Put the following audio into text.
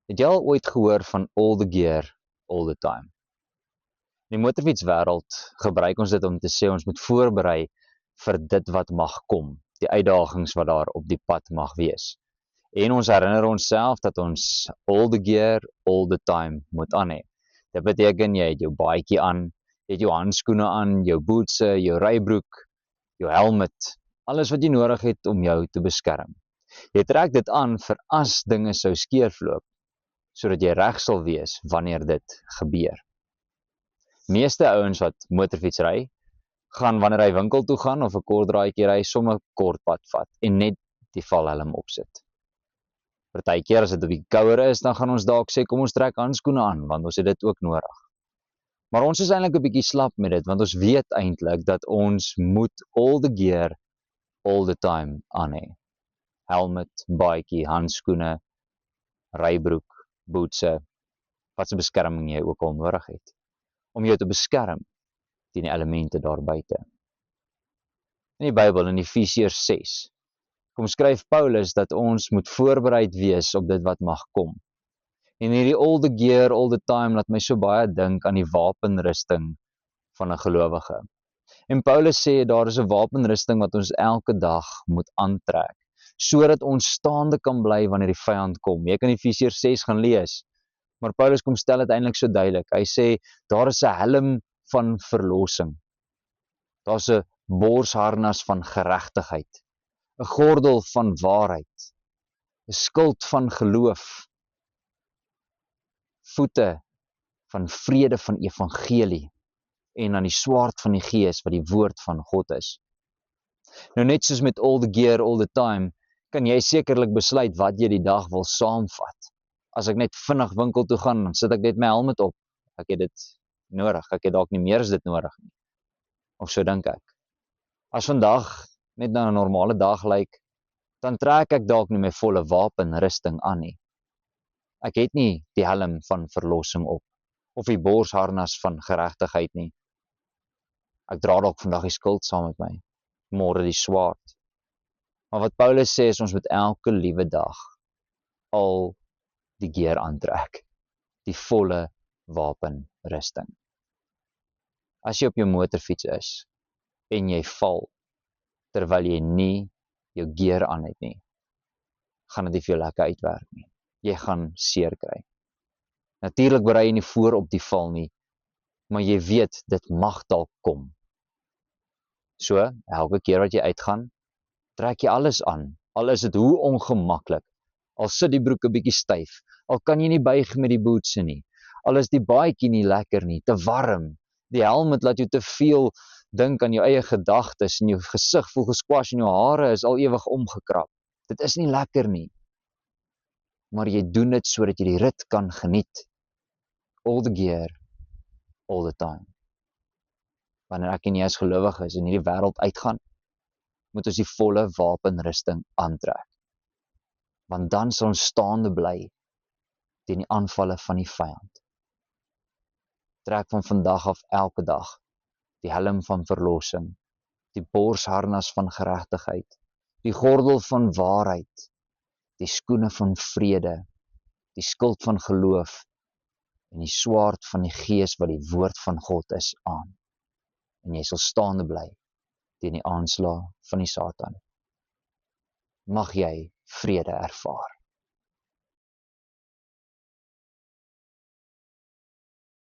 Het jy al ooit gehoor van all the gear, all the time? In die motorfietswêreld gebruik ons dit om te sê ons moet voorberei vir dit wat mag kom, die uitdagings wat daar op die pad mag wees. En ons herinner onsself dat ons all the gear, all the time moet aan hê. Dit beteken jy het jou baadjie aan, jy het jou handskoene aan, jou bootse, jou rybroek, jou helmet, alles wat jy nodig het om jou te beskerm. Jy trek dit aan vir as dinge sou skeefloop, sodat jy reg sal wees wanneer dit gebeur. Meeste ouens wat motorfiets ry, gaan wanneer hy winkel toe gaan of 'n kort draaitjie ry, sommer kort pad vat en net die valhelm opsit. Partykeer as dit 'n bietjie kouer is, dan gaan ons dalk sê kom ons trek handskoene aan, want ons het dit ook nodig. Maar ons is eintlik 'n bietjie slap met dit, want ons weet eintlik dat ons moet all the gear, all the time aan hê. Helmet, baadjie, handskoene, rybroek, bootse, wat se beskerming jy ook al nodig het, om jou te beskerm teen die elemente daar buite. In die Bybel, in Efesiërs 6, kom skryf Paulus dat ons moet voorbereid wees op dit wat mag kom. En hierdie all the gear, all the time, laat my so baie dink aan die wapenrusting van 'n gelowige. En Paulus sê daar is 'n wapenrusting wat ons elke dag moet aantrek, sodat ons staande kan bly wanneer die vyand kom. Jy kan Efesiërs 6 gaan lees, maar Paulus kom stel dit eintlik so duidelik. Hy sê, daar is 'n helm van verlossing. Daar's 'n borsharnas van geregtigheid, 'n gordel van waarheid, 'n skild van geloof, voete van vrede van evangelie, en dan die swaard van die gees wat die woord van God is. Nou net soos met all the gear, all the time, kan jy sekerlik besluit wat jy die dag wil saamvat. As ek net vinnig winkel toe gaan, dan sit ek net my helmet op. Ek het dit nodig, ek het dalk nie meer as dit nodig nie. Of so dink ek. As vandag net nou 'n normale dag lyk, dan trek ek dalk nie my volle wapenrusting aan nie. Ek het nie die helm van verlossing op, of die borsharnas van geregtigheid nie. Ek dra dalk vandag die skild saam met my, môre die swaard. Maar wat Paulus sê is ons moet elke liewe dag al die gear aantrek, die volle wapenrusting. As jy op jou motorfiets is en jy val terwyl jy nie jou gear aan het nie, gaan dit nie vir jou lekker uitwerk nie. Jy gaan seer kry. Natuurlik berei jy nie voor op die val nie, maar jy weet dit mag dalk kom. So, elke keer wat jy uitgaan, trek jy alles aan, al is dit hoe ongemaklik, al sit die broek 'n bietjie styf, al kan jy nie buig met die bootse nie, al is die baadjie nie lekker nie, te warm, die helmet laat jou te veel dink aan jou eie gedagtes en jou gesig voel gesquash en jou hare is al ewig omgekrap. Dit is nie lekker nie, maar jy doen dit sodat jy die rit kan geniet. All the gear, all the time. Wanneer ek en jy as gelowiges in hierdie wêreld uitgaan, moet ons die volle wapenrusting aantrek. Want dan sal ons staande bly teen die aanvalle van die vyand. Trek van vandag af elke dag die helm van verlossing, die borsharnas van geregtigheid, die gordel van waarheid, die skoene van vrede, die skild van geloof en die swaard van die gees wat die woord van God is aan. En jy sal staande bly teen die aanslag van die Satan. Mag jy vrede ervaar.